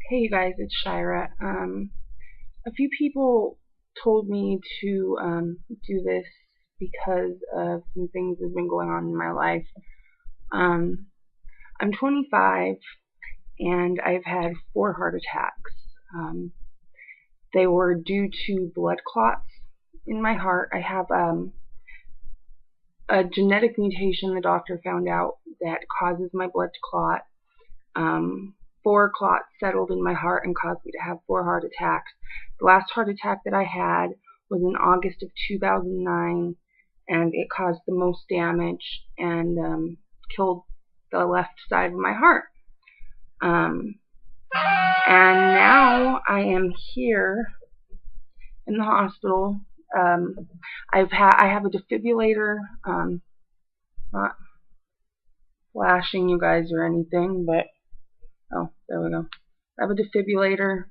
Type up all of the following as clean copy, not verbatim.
Hey you guys, it's Shira. A few people told me to do this because of some things that have been going on in my life. Um, I'm 25 and I've had 4 heart attacks. Um, they were due to blood clots in my heart. I have a genetic mutation the doctor found out that causes my blood to clot. Um, 4 clots settled in my heart and caused me to have 4 heart attacks. The last heart attack that I had was in August of 2009, and it caused the most damage and killed the left side of my heart. Um, and now I am here in the hospital. I have a defibrillator. Not flashing you guys or anything, but oh, there we go. I have a defibrillator.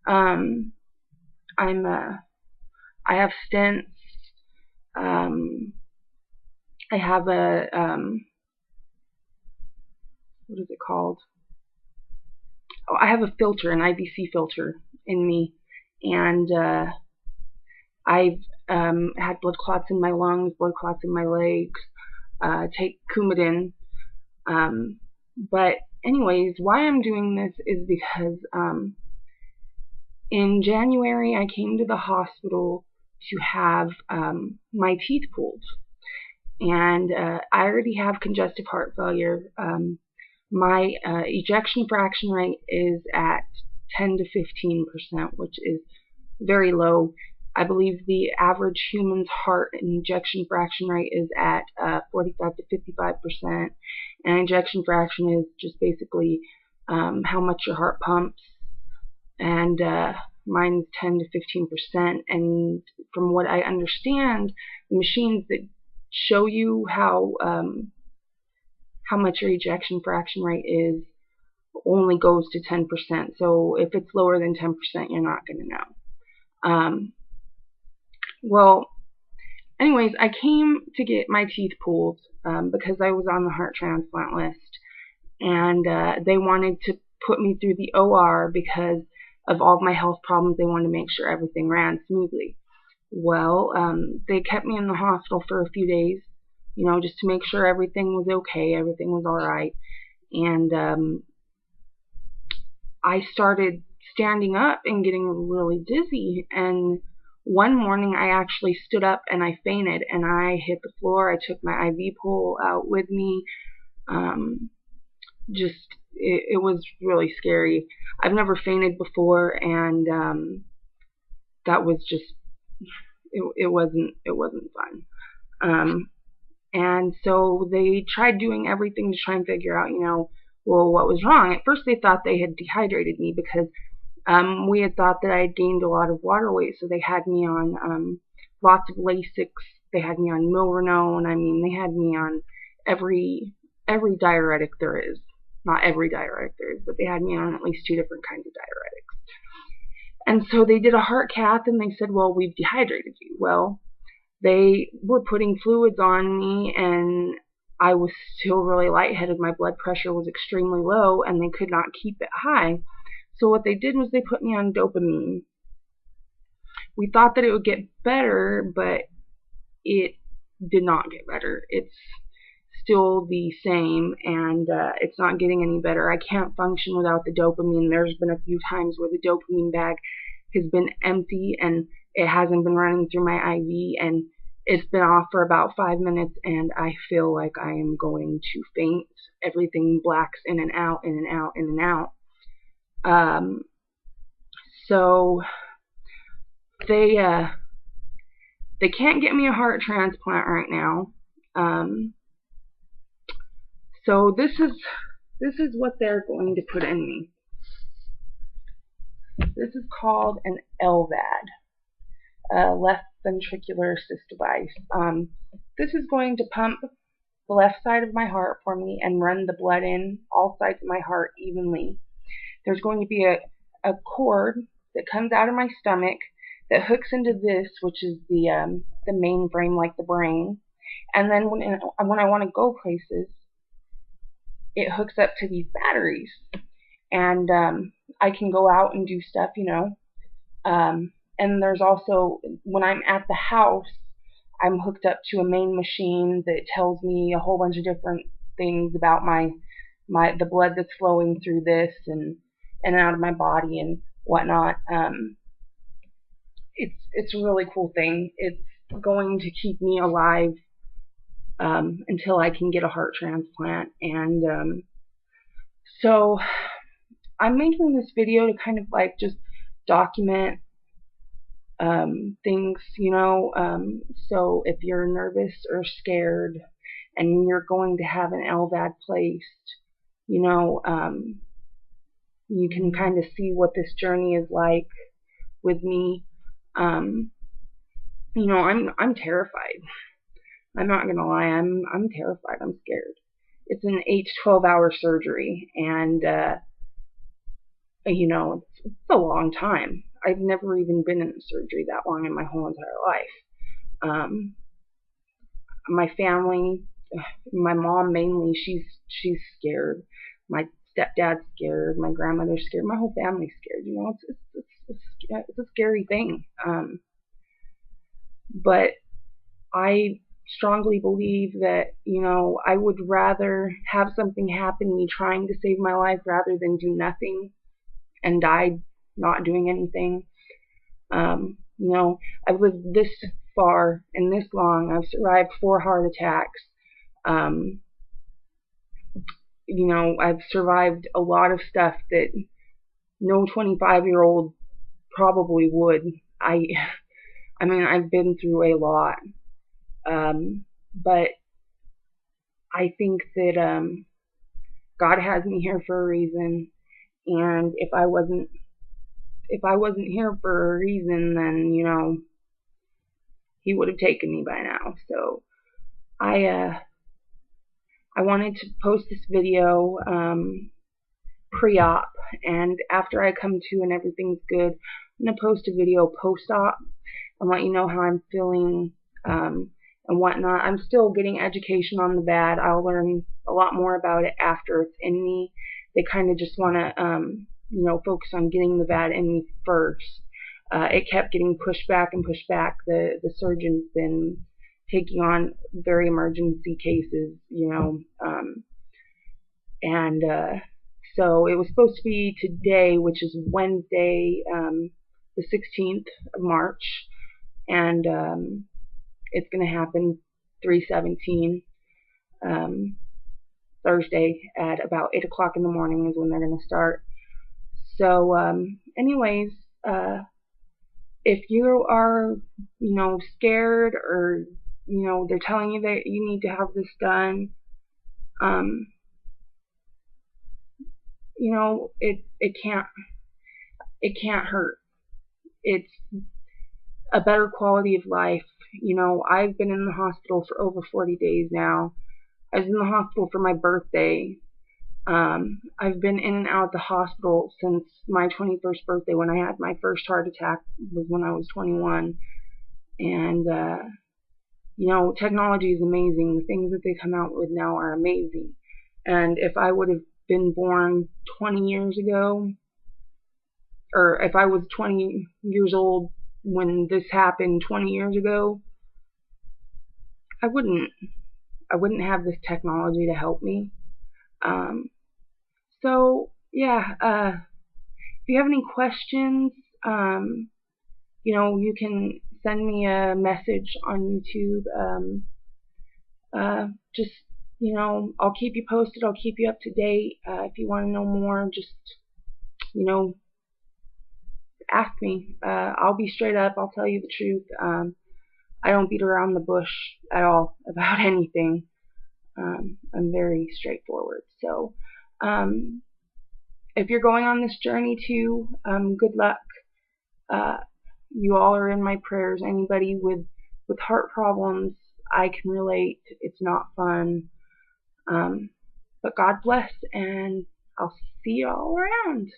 Um, I have stents. I have a what is it called? Oh, I have a filter, an IVC filter in me, and I've had blood clots in my lungs, blood clots in my legs. Take Coumadin. But anyways, why I'm doing this is because in January I came to the hospital to have my teeth pulled, and I already have congestive heart failure. My ejection fraction rate is at 10 to 15%, which is very low. I believe the average human's heart ejection fraction rate is at 45 to 55%, and ejection fraction is just basically how much your heart pumps, and mine's 10 to 15%. And from what I understand, the machines that show you how much your ejection fraction rate is only goes to 10%. So if it's lower than 10%, you're not going to know. Well, anyways, I came to get my teeth pulled because I was on the heart transplant list, and they wanted to put me through the OR because of all of my health problems. They wanted to make sure everything ran smoothly. Well, they kept me in the hospital for a few days, just to make sure everything was okay, everything was all right. And I started standing up and getting really dizzy, and one morning I actually stood up and I fainted and I hit the floor. I took my IV pole out with me. It was really scary. I've never fainted before, and that was just it wasn't fun. And so they tried doing everything to try and figure out, well, what was wrong. At first they thought they had dehydrated me because we had thought that I had gained a lot of water weight, so they had me on lots of Lasix. They had me on Milrinone. I mean, they had me on every diuretic there is. Not every diuretic there is, but they had me on at least 2 different kinds of diuretics. And so they did a heart cath, and they said, well, we've dehydrated you. Well, they were putting fluids on me, and I was still really lightheaded. My blood pressure was extremely low, and they could not keep it high. So what they did was they put me on dopamine. We thought that it would get better, but it did not get better. It's still the same, and it's not getting any better. I can't function without the dopamine. There's been a few times where the dopamine bag has been empty and it hasn't been running through my IV, and it's been off for about 5 minutes, and I feel like I am going to faint. Everything blacks in and out, in and out, in and out. So they can't get me a heart transplant right now. So this is what they're going to put in me. This is called an LVAD, left ventricular assist device. This is going to pump the left side of my heart for me and run the blood in all sides of my heart evenly. There's going to be a cord that comes out of my stomach that hooks into this, which is the mainframe, like the brain. And then when I want to go places, it hooks up to these batteries. And I can go out and do stuff, you know. And there's also, when I'm at the house, I'm hooked up to a main machine that tells me a whole bunch of different things about the blood that's flowing through this and out of my body and whatnot. It's a really cool thing. It's going to keep me alive until I can get a heart transplant. And so I'm making this video to kind of like just document things, you know. So if you're nervous or scared and you're going to have an LVAD placed, you know, you can kind of see what this journey is like with me. You know, I'm terrified. I'm not gonna lie, I'm terrified. I'm scared. It's an 8 to 12 hour surgery, and you know, it's a long time. I've never even been in surgery that long in my whole entire life. My family, my mom mainly, she's scared. My stepdad's scared. My grandmother's scared. My whole family's scared. You know, it's a scary thing. But I strongly believe that, you know, I would rather have something happen to me trying to save my life rather than do nothing and die not doing anything. You know, I've lived this far and this long. I've survived 4 heart attacks. You know, I've survived a lot of stuff that no 25-year-old probably would. I mean, I've been through a lot. But I think that God has me here for a reason, and if I wasn't here for a reason, then, you know, He would have taken me by now. So I wanted to post this video pre-op, and after I come to and everything's good, I'm gonna post a video post-op and let you know how I'm feeling and whatnot. I'm still getting education on the VAD. I'll learn a lot more about it after it's in me. They kind of just want to, you know, focus on getting the VAD in me first. It kept getting pushed back and pushed back. The surgeon's been taking on very emergency cases, you know, and so it was supposed to be today, which is Wednesday, the 16th of March, and it's going to happen 3/17, Thursday at about 8 o'clock in the morning is when they're going to start. So anyways, if you are, you know, scared, or, you know, they're telling you that you need to have this done, you know, it can't hurt. It's a better quality of life. You know, I've been in the hospital for over 40 days now. I was in the hospital for my birthday. I've been in and out of the hospital since my 21st birthday. When I had my first heart attack was when I was 21. And, you know, technology is amazing. The things that they come out with now are amazing. And if I would have been born 20 years ago, or if I was 20 years old when this happened 20 years ago, I wouldn't have this technology to help me. So yeah, if you have any questions, you know, you can send me a message on YouTube. Just, you know, I'll keep you posted. I'll keep you up to date. If you want to know more, just, you know, ask me. I'll be straight up. I'll tell you the truth. I don't beat around the bush at all about anything. I'm very straightforward. So if you're going on this journey too, good luck. You all are in my prayers. Anybody with heart problems, I can relate. It's not fun. But God bless, and I'll see you all around.